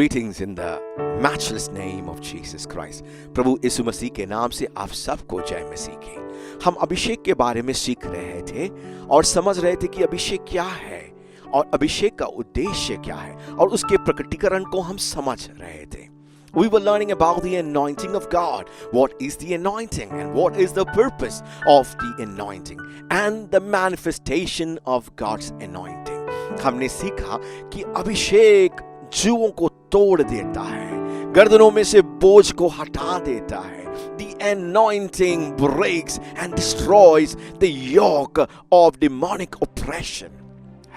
Greetings in the matchless name of Jesus Christ. प्रभु यीशु मसीह के नाम से आप सबको जय मसीह की। हम अभिषेक के बारे में सीख रहे थे और समझ रहे थे कि अभिषेक क्या है और अभिषेक का उद्देश्य क्या है और उसके प्रकटीकरण को हम समझ रहे थे। We were learning about the anointing of God. What is the anointing and what is the purpose of the anointing and the manifestation of God's anointing. हमने सीखा कि अभिषेक जुओं को तोड़ देता है, गर्दनों में से बोझ को हटा देता है। The anointing breaks and destroys the yoke of demonic oppression.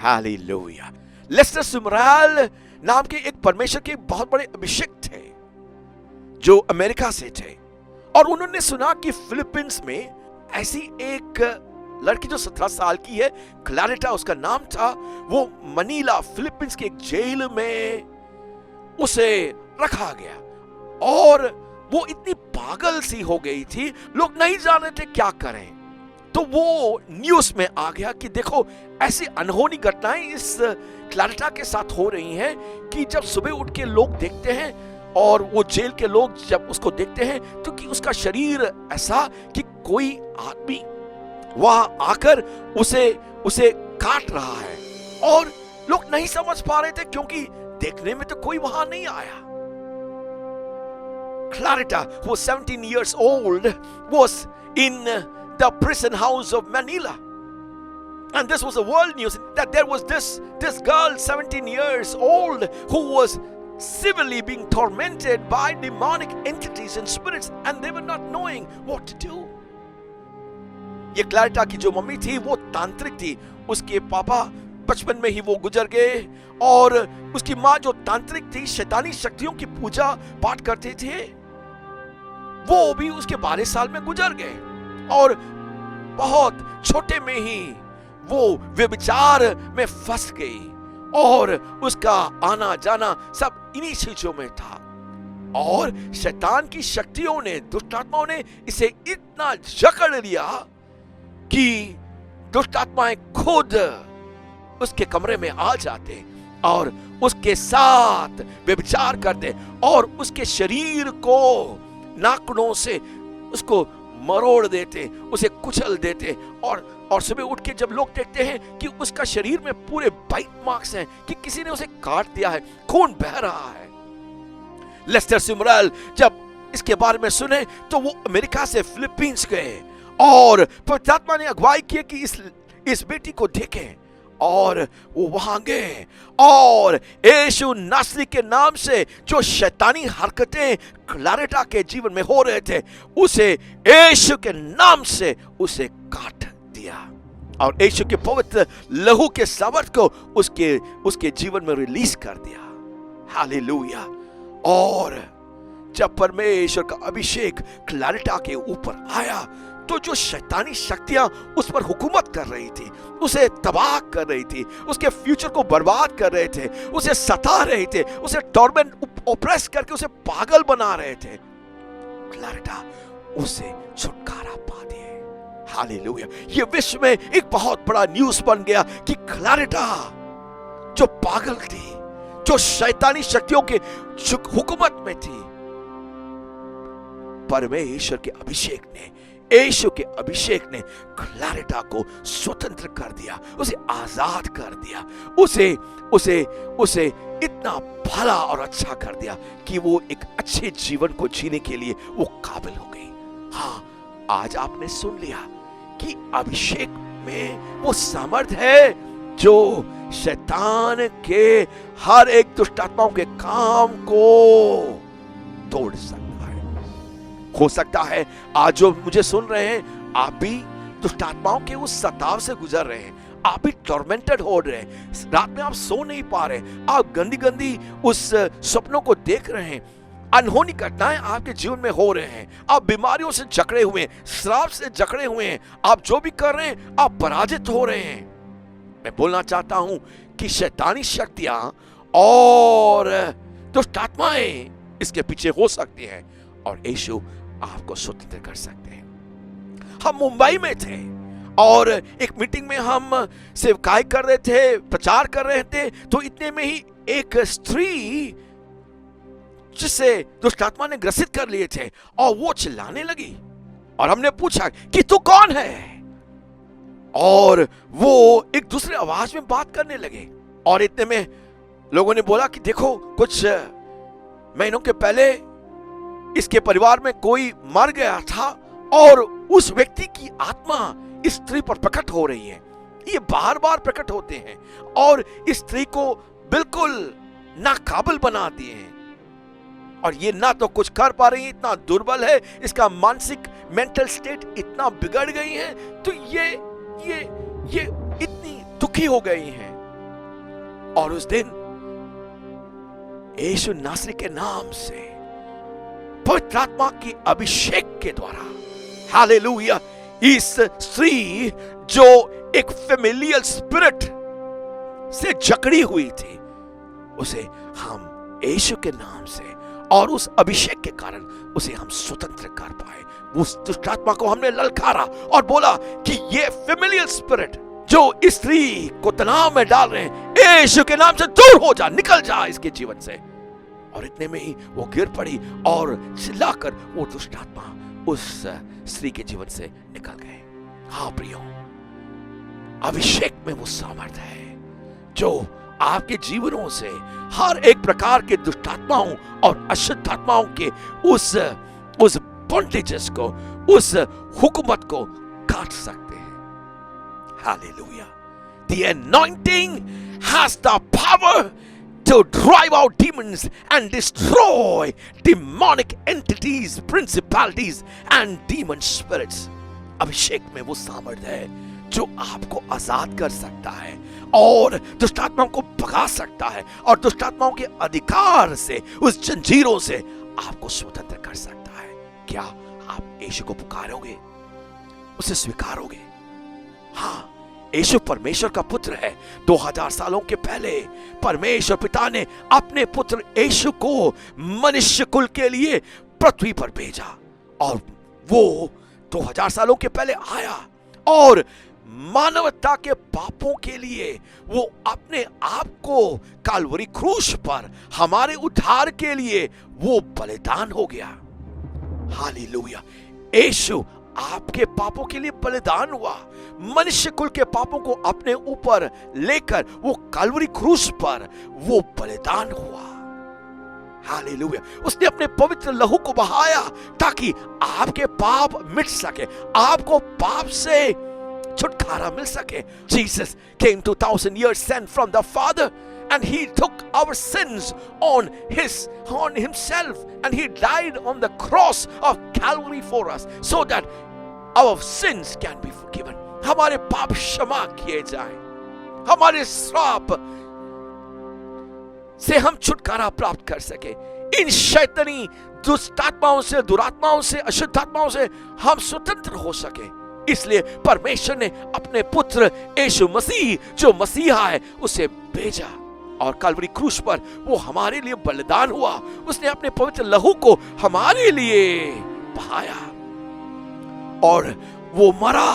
Hallelujah. Lester Sumrall नाम के एक परमेश्वर के बहुत बड़े अभिषेक थे जो अमेरिका से थे और उन्होंने सुना कि फिलीपींस में ऐसी एक लड़की जो 17 साल की है, क्लैरिटा उसका नाम था, वो मनीला फिलीपींस के एक जेल में उसे रखा गया और वो इतनी पागल सी हो गई थी, लोग नहीं जान रहे थे क्या करें। तो वो न्यूज़ में आ गया कि देखो ऐसी अनहोनी घटनाएं इस क्लैरिटा के साथ हो रही हैं कि जब सुबह उठ के लोग देखते हैं और वो जेल के लोग जब उसको देखते हैं तो कि उसका शरीर ऐसा कि कोई आदमी वहां आकर उसे काट रहा है और लोग नहीं समझ पा रहे थे क्योंकि देखने में तो कोई वहां नहीं आया। Clarita, who was 17 years old, was in the prison house of Manila. And this was a world news that there was this girl 17 years old who was civilly being tormented by demonic entities and spirits and they were not knowing what to do. ये Clarita की जो mummy थी वो तांत्रिक थी, उसके पापा बचपन में ही वो गुजर गए और उसकी माँ जो तांत्रिक थी, शैतानी शक्तियों की पूजा पाठ करते थे, वो भी उसके 12 साल में गुजर गए और बहुत छोटे में ही वो व्यभिचार में फंस गई और उसका आना जाना सब इन्हीं चीजों में था और शैतान की शक्तियों ने, दुष्ट आत्माओं ने इसे इतना जकड़ लिया कि दुष्ट आत्माएं खुद उसके कमरे में आ जाते और उसके साथ व्यभिचार करते और उसके शरीर को नाखूनों से उसको मरोड़ देते, उसे कुचल देते और सुबह उठ के जब लोग देखते हैं कि उसका शरीर में पूरे बाइट मार्क्स हैं कि किसी ने उसे काट दिया है, खून बह रहा है। लेस्टर सुमराल जब इसके बारे में सुने तो वो अमेरिका से फिलीपींस गए और पवित्र आत्मा ने अगुवाई की कि इस बेटी को देखें और वो वहां गए और यीशु नासरी के नाम से जो शैतानी हरकतें क्लैरिटा के जीवन में हो रहे थे उसे यीशु के नाम से उसे काट दिया और यीशु के पवित्र लहू के सामर्थ को उसके जीवन में रिलीज कर दिया। हालेलुया। और जब परमेश्वर का अभिषेक क्लैरिटा के ऊपर आया तो जो शैतानी शक्तियां उस पर हुकूमत कर रही थी, उसे तबाह कर रही थी, उसके फ्यूचर को बर्बाद कर रहे थे, उसे सता रहे थे, उसे टॉर्मेंट ओप्रेस करके उसे पागल बना रहे थे, क्लैरिटा उसे छुटकारा पा दिए। हालेलुया। ये विश्व में एक बहुत बड़ा न्यूज़ बन गया कि क्लैरिटा जो पागल थी, जो शैतानी शक्तियों के हुकूमत में थी, परमेश्वर के अभिषेक ने, यीशु के अभिषेक ने क्लैरिटा को स्वतंत्र कर दिया, उसे आजाद कर दिया, उसे इतना भला और अच्छा कर दिया कि वो एक अच्छे जीवन को जीने के लिए वो काबिल हो गई। हाँ, आज आपने सुन लिया कि अभिषेक में वो सामर्थ्य है जो शैतान के हर एक दुष्ट आत्माओं के काम को तोड़ सकता है। हो सकता है आज जो मुझे सुन रहे हैं आप भी दुष्ट आत्माओं के उस सताव से गुजर रहे हैं, आप भी टॉर्मेंटेड हो रहे हैं, रात में आप सो नहीं पा रहे, आप गंदी गंदी उस सपनों को देख रहे हैं, अनहोनी घटनाएं आपके जीवन में हो रहे हैं, आप बीमारियों से जकड़े हुए हैं, श्राप से जकड़े हुए हैं, आप जो भी कर रहे हैं आप पराजित हो रहे हैं। मैं बोलना चाहता हूं कि शैतानी शक्तियां और दुष्ट आत्माएं इसके पीछे हो सकती हैं और यीशु आपको स्वतंत्र कर सकते हैं। हम मुंबई में थे और एक मीटिंग में हम सेवकाई कर रहे थे, प्रचार कर रहे थे, तो इतने में ही एक स्त्री जिसे दुष्ट आत्मा ने ग्रसित कर लिए थे, और वो चिल्लाने लगी। और हमने पूछा कि तू कौन है, और वो एक दूसरे आवाज में बात करने लगे। और इतने में लोगों ने बोला कि देखो, कुछ महीनों के पहले इसके परिवार में कोई मर गया था और उस व्यक्ति की आत्मा इस स्त्री पर प्रकट हो रही है। ये बार बार प्रकट होते हैं और इस स्त्री को बिल्कुल नाकाबिल बना दिए हैं, और ये ना तो कुछ कर पा रही है, इतना दुर्बल है, इसका मानसिक मेंटल स्टेट इतना बिगड़ गई है, तो ये इतनी दुखी हो गई हैं। और उस दिन यीशु नासरी के नाम से पवित्र आत्मा की अभिषेक के द्वारा, हालेलुया, इस स्त्री जो एक फेमिलियल स्पिरिट से जकड़ी हुई थी, उसे हम यीशु के नाम से और उस अभिषेक के कारण उसे हम स्वतंत्र कर पाए। उस दुष्ट आत्मा को हमने ललकारा और बोला कि ये फेमिलियल स्पिरिट जो इस स्त्री को तनाव में डाल रहे हैं, यीशु के नाम से दूर हो जा, निकल जा इसके जीवन से। और इतने में ही वो गिर पड़ी और चिल्लाकर वो दुष्ट आत्मा उस स्त्री के जीवन से निकल गए। हाँ प्रियो, अभिषेक में वो सामर्थ है जो आपके जीवनों से हर एक प्रकार के दुष्ट आत्माओं और अशुद्ध आत्माओं के उस बॉन्डेजेस को, उस हुकूमत को काट सकते हैं। Hallelujah. The anointing has the power to drive out demons and destroy demonic entities, principalities and demon spirits. अभिषेक में वो सामर्थ्य है जो आपको आजाद कर सकता है और दुष्ट आत्माओं को भगा सकता है और दुष्ट आत्माओं के अधिकार से, उस जंजीरों से आपको स्वतंत्र कर सकता है। क्या आप यीशु को पुकारोगे, उसे स्वीकारोगे? हाँ, यीशु परमेश्वर का पुत्र है। 2000 सालों के पहले परमेश्वर पिता ने अपने पुत्र यीशु को मनुष्य कुल के लिए पृथ्वी पर भेजा, और वो 2000 सालों के पहले आया और मानवता के पापों के लिए वो अपने आप को काल्वरी क्रूस पर हमारे उद्धार के लिए वो बलिदान हो गया। हालेलुया। यीशु आपके पापों के लिए बलिदान हुआ, मनुष्य कुल के पापों को अपने ऊपर लेकर वो काल्वरी क्रूस पर वो बलिदान हुआ। हालेलुया। उसने अपने पवित्र लहू को बहाया ताकि आपके पाप मिट सके, आपको पाप से छुटकारा मिल सके। Jesus came 2000 years sent from the Father, and he took our sins on himself, and he died on the cross of Calvary for us, so that our sins can be forgiven. हमारे पाप क्षमा किए जाए, हमारे श्राप से हम छुटकारा प्राप्त कर सके, इन शैतानी दुष्ट आत्माओं से, दुरात्माओं से, अशुद्ध आत्माओं से हम स्वतंत्र हो सके। इसलिए परमेश्वर ने अपने पुत्र यीशु मसीह, जो मसीहा है, उसे भेजा और काल्वरी क्रूस पर वो हमारे लिए बलिदान हुआ। उसने अपने पवित्र लहू को हमारे लिए बहाया और वो मरा,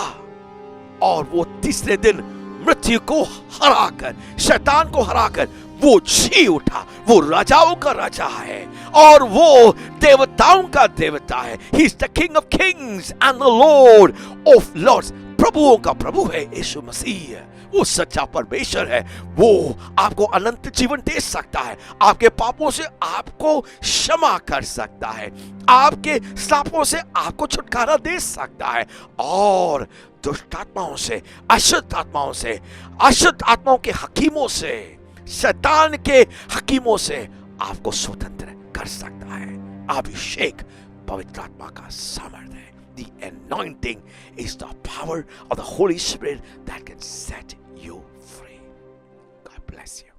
और वो तीसरे दिन मृत्यु को हराकर, शैतान को हराकर वो जी उठा। वो राजाओं का राजा है और वो देवताओं का देवता है। He is the King of Kings and the Lord of Lords. प्रभुओं का प्रभु है यीशु मसीह। वो सच्चा परमेश्वर है। वो आपको अनंत जीवन दे सकता है, आपके पापों से आपको क्षमा कर सकता है, आपके श्रापों से आपको छुटकारा दे सकता है, और दुष्ट आत्माओं से, अशुद्ध आत्माओं से, अशुद्ध आत्माओं के हकीमों से, शैतान के हकीमों से आपको स्वतंत्र कर सकता है। अभिषेक पवित्र आत्मा का सामर्थ्य है। The anointing is the power of the Holy Spirit that can set you free. God bless you.